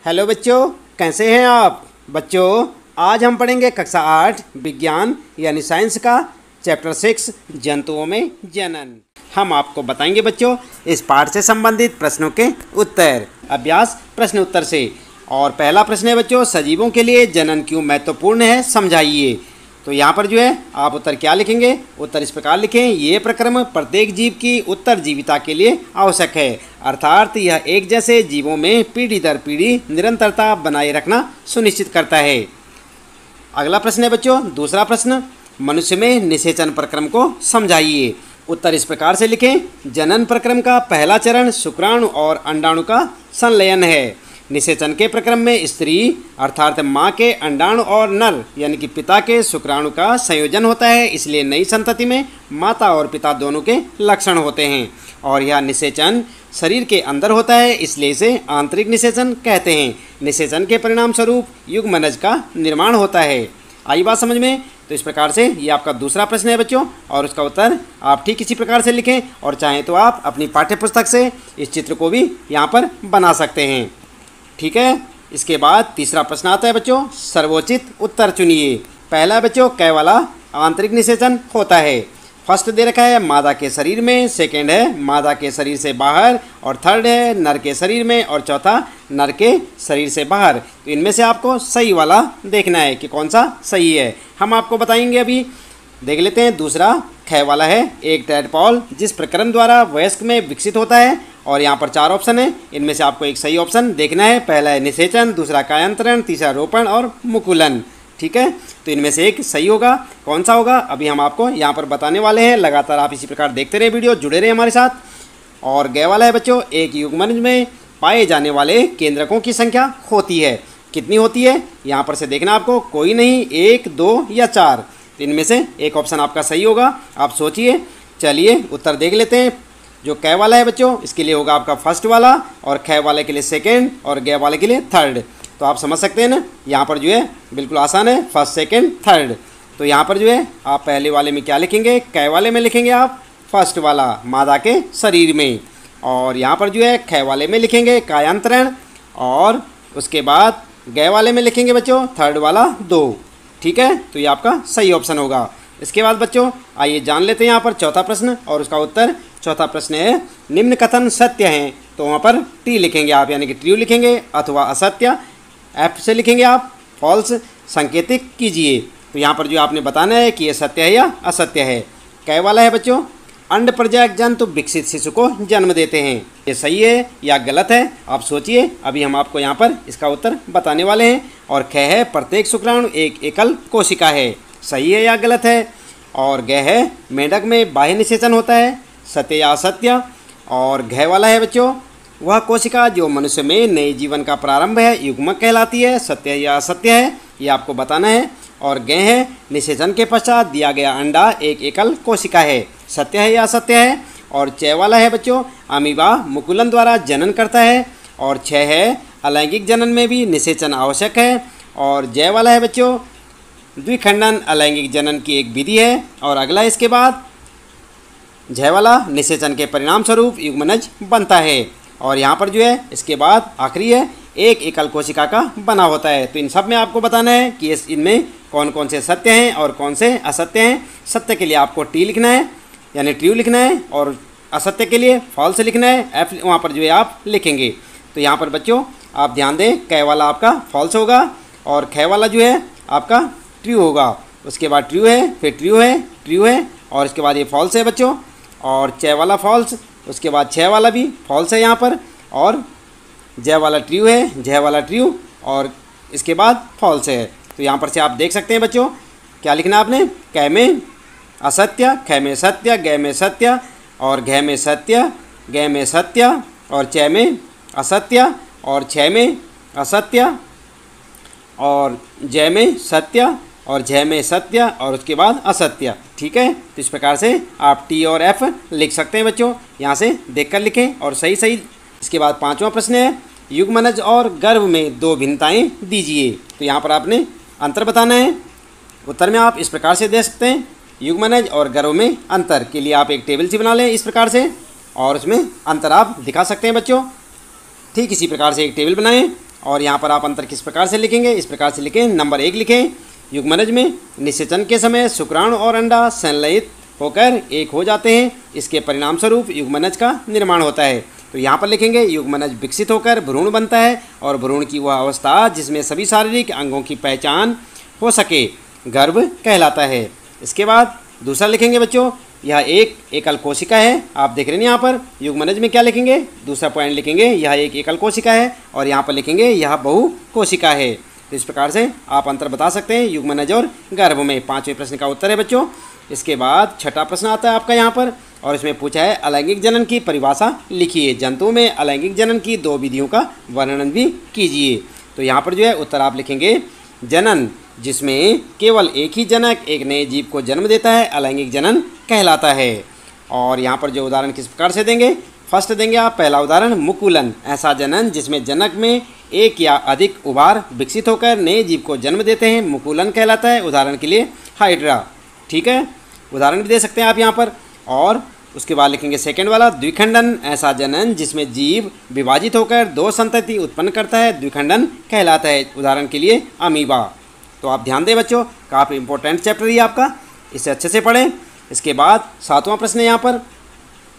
Hello बच्चों, कैसे हैं आप बच्चों। आज हम पढ़ेंगे कक्षा 8 विज्ञान यानी साइंस का चैप्टर 6 जंतुओं में जनन। हम आपको बताएंगे बच्चों इस पाठ से संबंधित प्रश्नों के उत्तर। अभ्यास प्रश्न उत्तर से। और पहला प्रश्न है बच्चों, सजीवों के लिए जनन क्यों महत्वपूर्ण है, समझाइए। तो यहाँ पर जो है आप उत्तर क्या लिखेंगे, उत्तर इस प्रकार लिखें। ये प्रक्रम प्रत्येक जीव की उत्तरजीविता के लिए आवश्यक है, अर्थात यह एक जैसे जीवों में पीढ़ी दर पीढ़ी निरंतरता बनाए रखना सुनिश्चित करता है। अगला प्रश्न है बच्चों, दूसरा प्रश्न, मनुष्य में निषेचन प्रक्रम को समझाइए। उत्तर इस प्रकार से लिखें। जनन प्रक्रम का पहला चरण शुक्राणु और अंडाणु का संलयन है। निषेचन के प्रक्रम में स्त्री अर्थात माँ के अंडाणु और नर यानी कि पिता के शुक्राणु का संयोजन होता है, इसलिए नई संतति में माता और पिता दोनों के लक्षण होते हैं। और यह निषेचन शरीर के अंदर होता है, इसलिए इसे आंतरिक निषेचन कहते हैं। निषेचन के परिणाम स्वरूप युग्मनज का निर्माण होता है। आई बात समझ में। तो इस प्रकार से ये आपका दूसरा प्रश्न है बच्चों, और उसका उत्तर आप ठीक इसी प्रकार से लिखें, और चाहें तो आप अपनी पाठ्य पुस्तक से इस चित्र को भी यहाँ पर बना सकते हैं। ठीक है। इसके बाद तीसरा प्रश्न आता है बच्चों, सर्वोचित उत्तर चुनिए। पहला बच्चों कै वाला आंतरिक निषेचन होता है। फर्स्ट दे रखा है मादा के शरीर में, सेकेंड है मादा के शरीर से बाहर, और थर्ड है नर के शरीर में, और चौथा नर के शरीर से बाहर। तो इनमें से आपको सही वाला देखना है कि कौन सा सही है। हम आपको बताएंगे, अभी देख लेते हैं। दूसरा कै वाला है एक टैडपॉल जिस प्रक्रम द्वारा वयस्क में विकसित होता है, और यहाँ पर 4 ऑप्शन है, इनमें से आपको एक सही ऑप्शन देखना है। पहला है निषेचन, दूसरा कायांतरण, तीसरा रोपण और मुकुलन। ठीक है, तो इनमें से एक सही होगा। कौन सा होगा अभी हम आपको यहाँ पर बताने वाले हैं। लगातार आप इसी प्रकार देखते रहे, वीडियो जुड़े रहे हमारे साथ। और गे वाला है बच्चों, एक युग्मनज में पाए जाने वाले केंद्रकों की संख्या होती है। कितनी होती है यहाँ पर से देखना आपको, कोई नहीं, 1, 2 या 4। तो इनमें से एक ऑप्शन आपका सही होगा। आप सोचिए। चलिए उत्तर देख लेते हैं। जो कै वाला है बच्चों इसके लिए होगा आपका फर्स्ट वाला, और कै वाले के लिए सेकंड, और गे वाले के लिए थर्ड। तो आप समझ सकते हैं ना, यहाँ पर जो है बिल्कुल आसान है, फर्स्ट सेकंड थर्ड। तो यहाँ पर जो है आप पहले वाले में क्या लिखेंगे, कै वाले में लिखेंगे आप फर्स्ट वाला मादा के शरीर में, और यहाँ पर जो है कै वाले में लिखेंगे कायांतरण, और उसके बाद गे वाले में लिखेंगे बच्चों थर्ड वाला 2। ठीक है, तो ये आपका सही ऑप्शन होगा। इसके बाद बच्चों आइए जान लेते हैं यहाँ पर चौथा प्रश्न, और उसका उत्तर। चौथा प्रश्न है, निम्न कथन सत्य हैं। तो वहाँ पर टी लिखेंगे आप, यानी कि ट्रू लिखेंगे, अथवा असत्य एफ से लिखेंगे आप, फॉल्स संकेतिक कीजिए। तो यहाँ पर जो आपने बताना है कि ये सत्य है या असत्य है। कै वाला है बच्चों, अंड प्रजाक जंतु विकसित शिशु को जन्म देते हैं। ये सही है या गलत है, आप सोचिए। अभी हम आपको यहाँ पर इसका उत्तर बताने वाले हैं। और कै है, प्रत्येक शुक्राणु एक एकल कोशिका है। सही है या गलत है। और गे है, मेंढक में बाह्य निषेचन होता है। सत्य या असत्य। और घय वाला है बच्चों, वह कोशिका जो मनुष्य में नए जीवन का प्रारंभ है, युग्मक कहलाती है। सत्य या असत्य है, ये आपको बताना है। और गे है, निषेचन के पश्चात दिया गया अंडा एक एकल कोशिका है। सत्य है या असत्य है। और चय वाला है बच्चों, अमीबा मुकुलन द्वारा जनन करता है। और 6 है, अलैंगिक जनन में भी निषेचन आवश्यक है। और जय वाला है बच्चों, द्विखंडन अलैंगिक जनन की एक विधि है। और अगला इसके बाद झय वाला, निषेचन के परिणाम स्वरूप युग्मनज बनता है। और यहाँ पर जो है इसके बाद आखिरी है, एक एकल कोशिका का बना होता है। तो इन सब में आपको बताना है कि इनमें कौन कौन से सत्य हैं और कौन से असत्य हैं। सत्य के लिए आपको टी लिखना है, यानी ट्रू लिखना है, और असत्य के लिए फॉल्स लिखना है, एफ वहाँ पर जो है आप लिखेंगे। तो यहाँ पर बच्चों आप ध्यान दें, कै वाला आपका फॉल्स होगा, और कै वाला जो है आपका ट्रू होगा। उसके बाद ट्रू है, फिर ट्रू है, ट्रू है, और इसके बाद ये फॉल्स है बच्चों। और चय वाला फॉल्स, उसके बाद 6 वाला भी फॉल्स है यहाँ पर, और जय वाला ट्रू है, जय वाला ट्रू, और इसके बाद फॉल्स है। तो यहाँ पर से आप देख सकते हैं बच्चों, क्या लिखना आपने, कै में असत्य, कै में सत्य, गे में सत्य, और घय में सत्य, गे में सत्य, और चय में असत्य, और 6 में असत्य, और जय में सत्य, और जय में सत्य, और उसके बाद असत्य। ठीक है, तो इस प्रकार से आप टी और एफ लिख सकते हैं बच्चों। यहाँ से देखकर लिखें और सही सही। इसके बाद 5वां प्रश्न है, युग्मनज और गर्भ में 2 भिन्नताएं दीजिए। तो यहाँ पर आपने अंतर बताना है। उत्तर में आप इस प्रकार से दे सकते हैं, युग्मनज और गर्भ में अंतर के लिए आप एक टेबल सी बना लें इस प्रकार से, और उसमें अंतर आप दिखा सकते हैं बच्चों। ठीक इसी प्रकार से एक टेबल बनाएं और यहाँ पर आप अंतर किस प्रकार से लिखेंगे, इस प्रकार से लिखें। नंबर 1 लिखें, युग्मनज में निषेचन के समय शुक्राणु और अंडा संलयित होकर एक हो जाते हैं, इसके परिणाम स्वरूप युग्मनज का निर्माण होता है। तो यहाँ पर लिखेंगे युग्मनज विकसित होकर भ्रूण बनता है और भ्रूण की वह अवस्था जिसमें सभी शारीरिक अंगों की पहचान हो सके गर्भ कहलाता है। इसके बाद दूसरा लिखेंगे बच्चों, यह एक एकल कोशिका है। आप देख रहे हैं यहाँ पर युग्मनज में क्या लिखेंगे, दूसरा पॉइंट लिखेंगे यह एक एकल कोशिका है और यहाँ पर लिखेंगे यह बहु कोशिका है। तो इस प्रकार से आप अंतर बता सकते हैं युग्मनज और गर्भ में। 5वें प्रश्न का उत्तर है बच्चों। इसके बाद छठा प्रश्न आता है आपका यहाँ पर और इसमें पूछा है अलैंगिक जनन की परिभाषा लिखिए। जंतुओं में अलैंगिक जनन की 2 विधियों का वर्णन भी कीजिए। तो यहाँ पर जो है उत्तर आप लिखेंगे जनन जिसमें केवल एक ही जनक एक नए जीव को जन्म देता है अलैंगिक जनन कहलाता है। और यहाँ पर जो उदाहरण किस प्रकार से देंगे, फर्स्ट देंगे आप पहला उदाहरण मुकुलन, ऐसा जनन जिसमें जनक में एक या अधिक उभार विकसित होकर नए जीव को जन्म देते हैं मुकुलन कहलाता है। उदाहरण के लिए हाइड्रा, ठीक है, उदाहरण भी दे सकते हैं आप यहाँ पर। और उसके बाद लिखेंगे सेकंड वाला द्विखंडन, ऐसा जनन जिसमें जीव विभाजित होकर 2 संतति उत्पन्न करता है द्विखंडन कहलाता है। उदाहरण के लिए अमीबा। तो आप ध्यान दें बच्चों, काफ़ी इंपॉर्टेंट चैप्टर ये आपका, इसे अच्छे से पढ़ें। इसके बाद 7वां प्रश्न है यहाँ पर,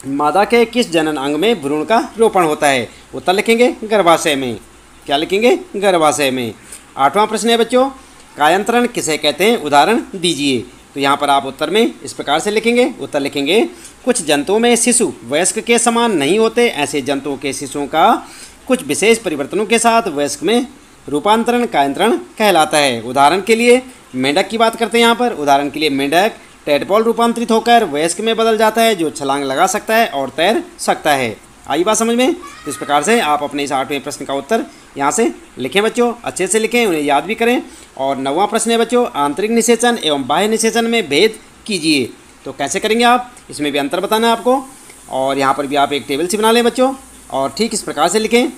मादा के किस जनन अंग में भ्रूण का रोपण होता है। उत्तर लिखेंगे गर्भाशय में। क्या लिखेंगे, गर्भाशय में। 8वां प्रश्न है बच्चों, कायांतरण किसे कहते हैं, उदाहरण दीजिए। तो यहाँ पर आप उत्तर में इस प्रकार से लिखेंगे, उत्तर लिखेंगे कुछ जंतुओं में शिशु वयस्क के समान नहीं होते, ऐसे जंतुओं के शिशुओं का कुछ विशेष परिवर्तनों के साथ वयस्क में रूपांतरण कायांतरण कहलाता है। उदाहरण के लिए मेंढक की बात करते हैं यहाँ पर। उदाहरण के लिए मेंढक टेडपोल रूपांतरित होकर वयस्क में बदल जाता है जो छलांग लगा सकता है और तैर सकता है। आई बात समझ में। तो इस प्रकार से आप अपने इस 8वें प्रश्न का उत्तर यहाँ से लिखें बच्चों, अच्छे से लिखें, उन्हें याद भी करें। और 9वां प्रश्न है बच्चों, आंतरिक निषेचन एवं बाह्य निषेचन में भेद कीजिए। तो कैसे करेंगे आप, इसमें भी अंतर बताना है आपको। और यहाँ पर भी आप एक टेबल सी बना लें बच्चों और ठीक इस प्रकार से लिखें।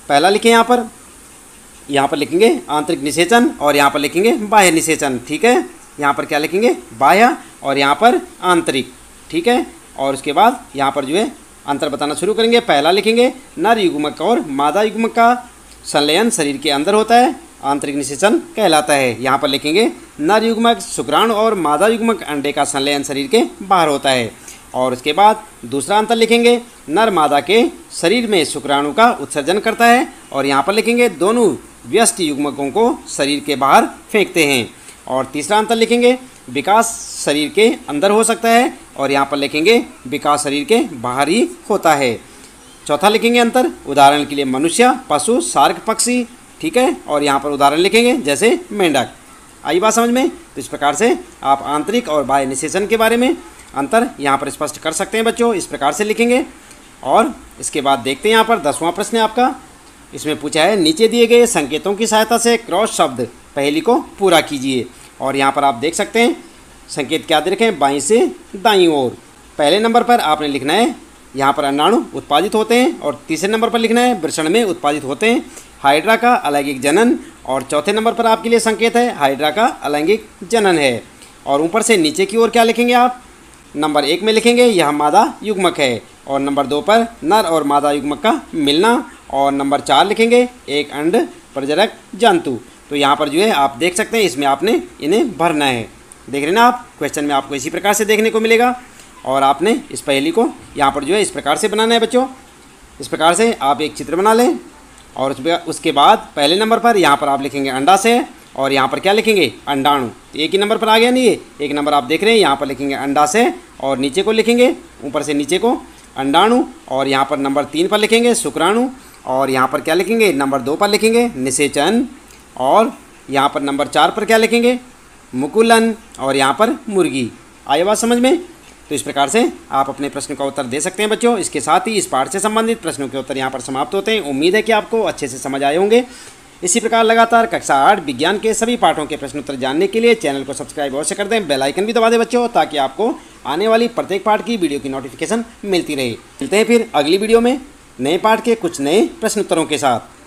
पहला लिखें यहाँ पर लिखेंगे आंतरिक निषेचन और यहाँ पर लिखेंगे बाह्य निषेचन, ठीक है। यहाँ पर क्या लिखेंगे, बाह्य और यहाँ पर आंतरिक, ठीक है। और उसके बाद यहाँ पर जो है अंतर बताना शुरू करेंगे। पहला लिखेंगे नर युग्मक और मादा युग्मक का संलयन शरीर के अंदर होता है, आंतरिक निषेचन कहलाता है। यहाँ पर लिखेंगे नर युग्मक शुक्राणु और मादा युग्मक अंडे का संलयन शरीर के बाहर होता है। और उसके बाद दूसरा अंतर लिखेंगे नर मादा के शरीर में शुक्राणु का उत्सर्जन करता है और यहाँ पर लिखेंगे दोनों व्यस्त युग्मकों को शरीर के बाहर फेंकते हैं। और तीसरा अंतर लिखेंगे विकास शरीर के अंदर हो सकता है और यहाँ पर लिखेंगे विकास शरीर के बाहर ही होता है। चौथा लिखेंगे अंतर, उदाहरण के लिए मनुष्य, पशु, शार्क, पक्षी, ठीक है। और यहाँ पर उदाहरण लिखेंगे जैसे मेंढक। आई बात समझ में। तो इस प्रकार से आप आंतरिक और बाह्य निषेचन के बारे में अंतर यहाँ पर स्पष्ट कर सकते हैं बच्चों, इस प्रकार से लिखेंगे। और इसके बाद देखते हैं यहाँ पर 10वां प्रश्न है आपका। इसमें पूछा है नीचे दिए गए संकेतों की सहायता से क्रॉस शब्द पहेली को पूरा कीजिए। और यहाँ पर आप देख सकते हैं संकेत क्या दे रखे हैं, बाईं से दाईं ओर। पहले नंबर पर आपने लिखना है यहाँ पर अंडाणु उत्पादित होते हैं और तीसरे नंबर पर लिखना है वृषण में उत्पादित होते हैं हाइड्रा का अलैंगिक जनन। और चौथे नंबर पर आपके लिए संकेत है हाइड्रा का अलैंगिक जनन है। और ऊपर से नीचे की ओर क्या लिखेंगे आप, नंबर 1 में लिखेंगे यह मादा युग्मक है और नंबर 2 पर नर और मादा युग्मक का मिलना और नंबर 4 लिखेंगे एक अंड प्रजनक जंतु। तो यहाँ पर जो है आप देख सकते हैं इसमें आपने इन्हें भरना है। देख रहे हैं ना आप, क्वेश्चन में आपको इसी प्रकार से देखने को मिलेगा। और आपने इस पहेली को यहाँ पर जो है इस प्रकार से बनाना है बच्चों। इस प्रकार से आप एक चित्र बना लें और उसके बाद पहले नंबर पर यहाँ पर आप लिखेंगे अंडा से और यहाँ पर क्या लिखेंगे अंडाणु। तो एक ही नंबर पर आ गया नहीं, ये एक नंबर आप देख रहे हैं, यहाँ पर लिखेंगे अंडा से और नीचे को लिखेंगे ऊपर से नीचे को अंडाणु। और यहाँ पर नंबर 3 पर लिखेंगे शुक्राणु और यहाँ पर क्या लिखेंगे नंबर 2 पर लिखेंगे निषेचन और यहाँ पर नंबर 4 पर क्या लिखेंगे मुकुलन और यहाँ पर मुर्गी। आया बात समझ में। तो इस प्रकार से आप अपने प्रश्न का उत्तर दे सकते हैं बच्चों। इसके साथ ही इस पाठ से संबंधित प्रश्नों के उत्तर यहाँ पर समाप्त होते हैं। उम्मीद है कि आपको अच्छे से समझ आए होंगे। इसी प्रकार लगातार कक्षा 8 विज्ञान के सभी पाठों के प्रश्न उत्तर जानने के लिए चैनल को सब्सक्राइब अवश्य कर दें, बेल आइकन भी दबा दें बच्चों, ताकि आपको आने वाली प्रत्येक पाठ की वीडियो की नोटिफिकेशन मिलती रहे। मिलते हैं फिर अगली वीडियो में नए पाठ के कुछ नए प्रश्न उत्तरों के साथ।